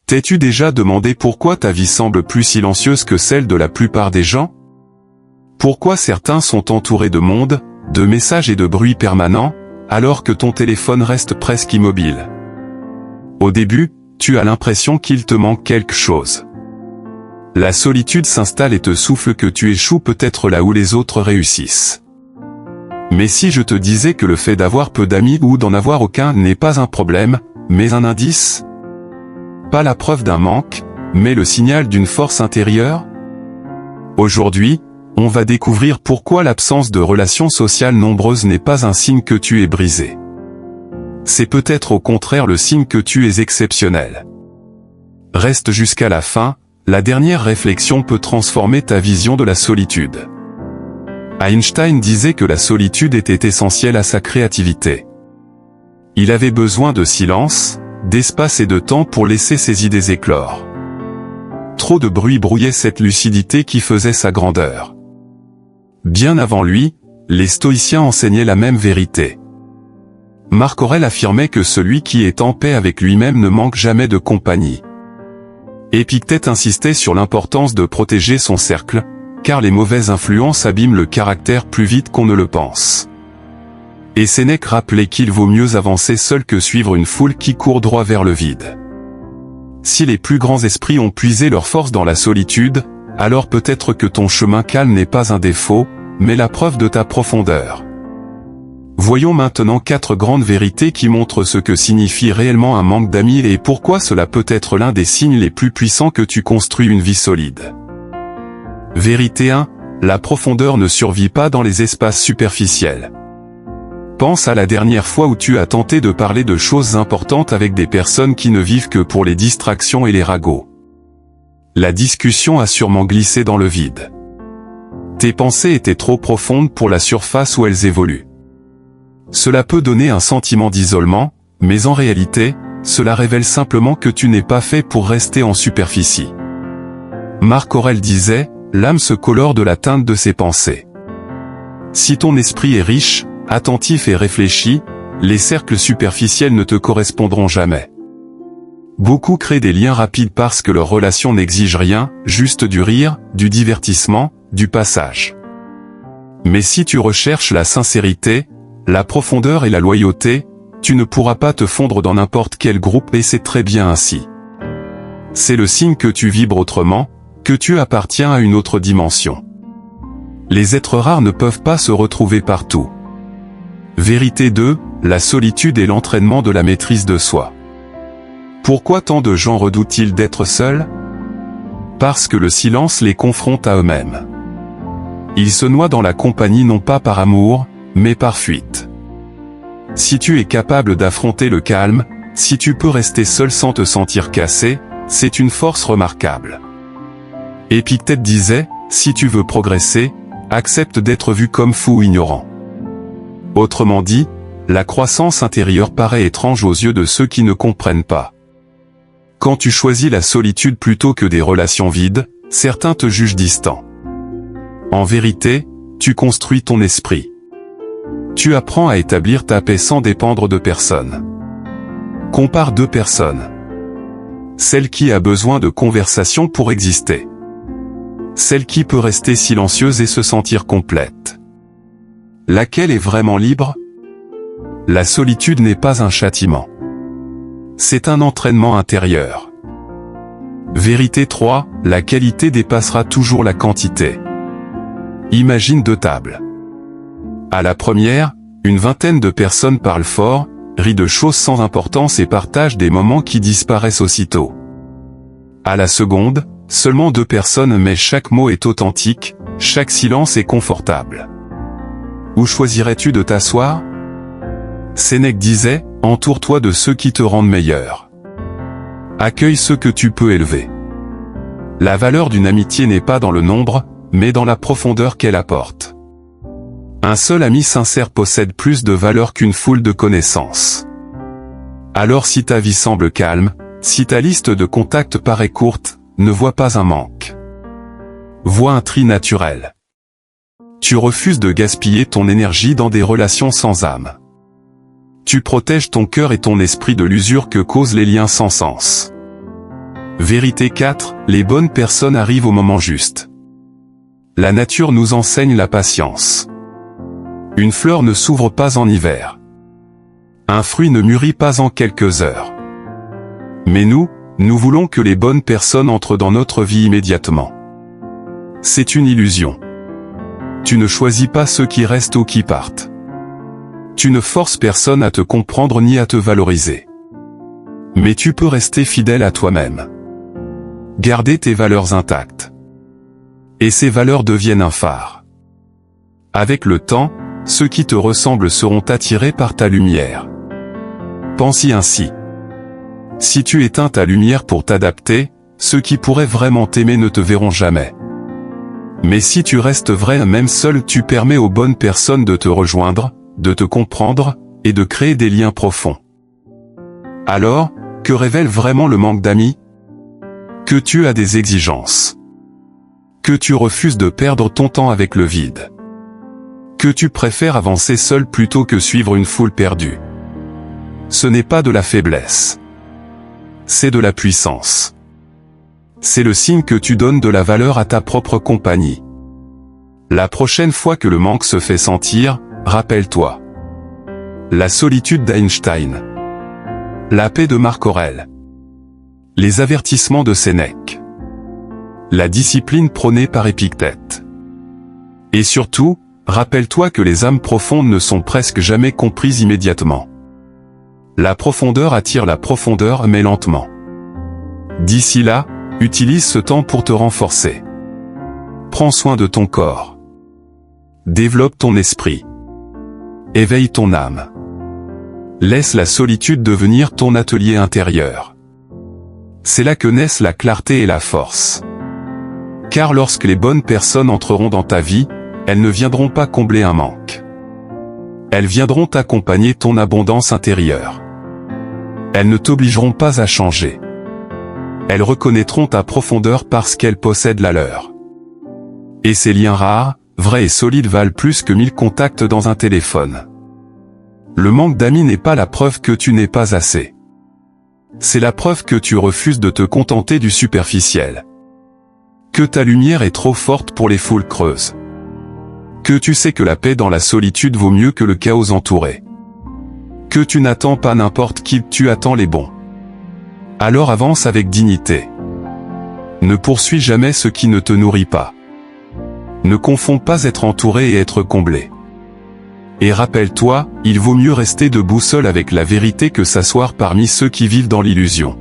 T'es-tu déjà demandé pourquoi ta vie semble plus silencieuse que celle de la plupart des gens? Pourquoi certains sont entourés de monde, de messages et de bruit permanents, alors que ton téléphone reste presque immobile? Au début, tu as l'impression qu'il te manque quelque chose. La solitude s'installe et te souffle que tu échoues peut-être là où les autres réussissent. Mais si je te disais que le fait d'avoir peu d'amis ou d'en avoir aucun n'est pas un problème, mais un indice? Pas la preuve d'un manque, mais le signal d'une force intérieure? Aujourd'hui, on va découvrir pourquoi l'absence de relations sociales nombreuses n'est pas un signe que tu es brisé. C'est peut-être au contraire le signe que tu es exceptionnel. Reste jusqu'à la fin, la dernière réflexion peut transformer ta vision de la solitude. Einstein disait que la solitude était essentielle à sa créativité. Il avait besoin de silence, d'espace et de temps pour laisser ses idées éclore. Trop de bruit brouillait cette lucidité qui faisait sa grandeur. Bien avant lui, les stoïciens enseignaient la même vérité. Marc Aurèle affirmait que celui qui est en paix avec lui-même ne manque jamais de compagnie. Épictète insistait sur l'importance de protéger son cercle, car les mauvaises influences abîment le caractère plus vite qu'on ne le pense. Et Sénèque rappelait qu'il vaut mieux avancer seul que suivre une foule qui court droit vers le vide. Si les plus grands esprits ont puisé leur force dans la solitude, alors peut-être que ton chemin calme n'est pas un défaut, mais la preuve de ta profondeur. Voyons maintenant 4 grandes vérités qui montrent ce que signifie réellement un manque d'amis et pourquoi cela peut être l'un des signes les plus puissants que tu construis une vie solide. Vérité 1, la profondeur ne survit pas dans les espaces superficiels. Pense à la dernière fois où tu as tenté de parler de choses importantes avec des personnes qui ne vivent que pour les distractions et les ragots. La discussion a sûrement glissé dans le vide. Tes pensées étaient trop profondes pour la surface où elles évoluent. Cela peut donner un sentiment d'isolement, mais en réalité, cela révèle simplement que tu n'es pas fait pour rester en superficie. Marc Aurèle disait, l'âme se colore de la teinte de ses pensées. Si ton esprit est riche, attentif et réfléchi, les cercles superficiels ne te correspondront jamais. Beaucoup créent des liens rapides parce que leur relation n'exige rien, juste du rire, du divertissement, du passage. Mais si tu recherches la sincérité, la profondeur et la loyauté, tu ne pourras pas te fondre dans n'importe quel groupe et c'est très bien ainsi. C'est le signe que tu vibres autrement, que tu appartiens à une autre dimension. Les êtres rares ne peuvent pas se retrouver partout. Vérité 2, la solitude est l'entraînement de la maîtrise de soi. Pourquoi tant de gens redoutent-ils d'être seuls? Parce que le silence les confronte à eux-mêmes. Ils se noient dans la compagnie non pas par amour, mais par fuite. Si tu es capable d'affronter le calme, si tu peux rester seul sans te sentir cassé, c'est une force remarquable. Épictète disait, si tu veux progresser, accepte d'être vu comme fou ou ignorant. Autrement dit, la croissance intérieure paraît étrange aux yeux de ceux qui ne comprennent pas. Quand tu choisis la solitude plutôt que des relations vides, certains te jugent distant. En vérité, tu construis ton esprit. Tu apprends à établir ta paix sans dépendre de personne. Compare 2 personnes. Celle qui a besoin de conversation pour exister. Celle qui peut rester silencieuse et se sentir complète. Laquelle est vraiment libre? La solitude n'est pas un châtiment. C'est un entraînement intérieur. Vérité 3, la qualité dépassera toujours la quantité. Imagine 2 tables. À la première, une vingtaine de personnes parlent fort, rient de choses sans importance et partagent des moments qui disparaissent aussitôt. À la seconde, seulement 2 personnes mais chaque mot est authentique, chaque silence est confortable. Où choisirais-tu de t'asseoir? Sénèque disait, entoure-toi de ceux qui te rendent meilleur. Accueille ceux que tu peux élever. La valeur d'une amitié n'est pas dans le nombre, mais dans la profondeur qu'elle apporte. Un seul ami sincère possède plus de valeur qu'une foule de connaissances. Alors si ta vie semble calme, si ta liste de contacts paraît courte, ne vois pas un manque. Vois un tri naturel. Tu refuses de gaspiller ton énergie dans des relations sans âme. Tu protèges ton cœur et ton esprit de l'usure que causent les liens sans sens. Vérité 4, les bonnes personnes arrivent au moment juste. La nature nous enseigne la patience. Une fleur ne s'ouvre pas en hiver. Un fruit ne mûrit pas en quelques heures. Mais nous voulons que les bonnes personnes entrent dans notre vie immédiatement. C'est une illusion. Tu ne choisis pas ceux qui restent ou qui partent. Tu ne forces personne à te comprendre ni à te valoriser. Mais tu peux rester fidèle à toi-même. Garder tes valeurs intactes. Et ces valeurs deviennent un phare. Avec le temps, ceux qui te ressemblent seront attirés par ta lumière. Pense-y ainsi. Si tu éteins ta lumière pour t'adapter, ceux qui pourraient vraiment t'aimer ne te verront jamais. Mais si tu restes vrai même seul, tu permets aux bonnes personnes de te rejoindre, de te comprendre, et de créer des liens profonds. Alors, que révèle vraiment le manque d'amis? Que tu as des exigences. Que tu refuses de perdre ton temps avec le vide. Que tu préfères avancer seul plutôt que suivre une foule perdue. Ce n'est pas de la faiblesse. C'est de la puissance. C'est le signe que tu donnes de la valeur à ta propre compagnie. La prochaine fois que le manque se fait sentir, rappelle-toi. La solitude d'Einstein. La paix de Marc Aurèle. Les avertissements de Sénèque. La discipline prônée par Épictète. Et surtout, rappelle-toi que les âmes profondes ne sont presque jamais comprises immédiatement. La profondeur attire la profondeur mais lentement. D'ici là, utilise ce temps pour te renforcer. Prends soin de ton corps. Développe ton esprit. Éveille ton âme. Laisse la solitude devenir ton atelier intérieur. C'est là que naissent la clarté et la force. Car lorsque les bonnes personnes entreront dans ta vie, elles ne viendront pas combler un manque. Elles viendront accompagner ton abondance intérieure. Elles ne t'obligeront pas à changer. Elles reconnaîtront ta profondeur parce qu'elles possèdent la leur. Et ces liens rares, vrais et solides valent plus que 1000 contacts dans un téléphone. Le manque d'amis n'est pas la preuve que tu n'es pas assez. C'est la preuve que tu refuses de te contenter du superficiel. Que ta lumière est trop forte pour les foules creuses. Que tu sais que la paix dans la solitude vaut mieux que le chaos entouré. Que tu n'attends pas n'importe qui, tu attends les bons. Alors avance avec dignité. Ne poursuis jamais ce qui ne te nourrit pas. Ne confonds pas être entouré et être comblé. Et rappelle-toi, il vaut mieux rester debout seul avec la vérité que s'asseoir parmi ceux qui vivent dans l'illusion.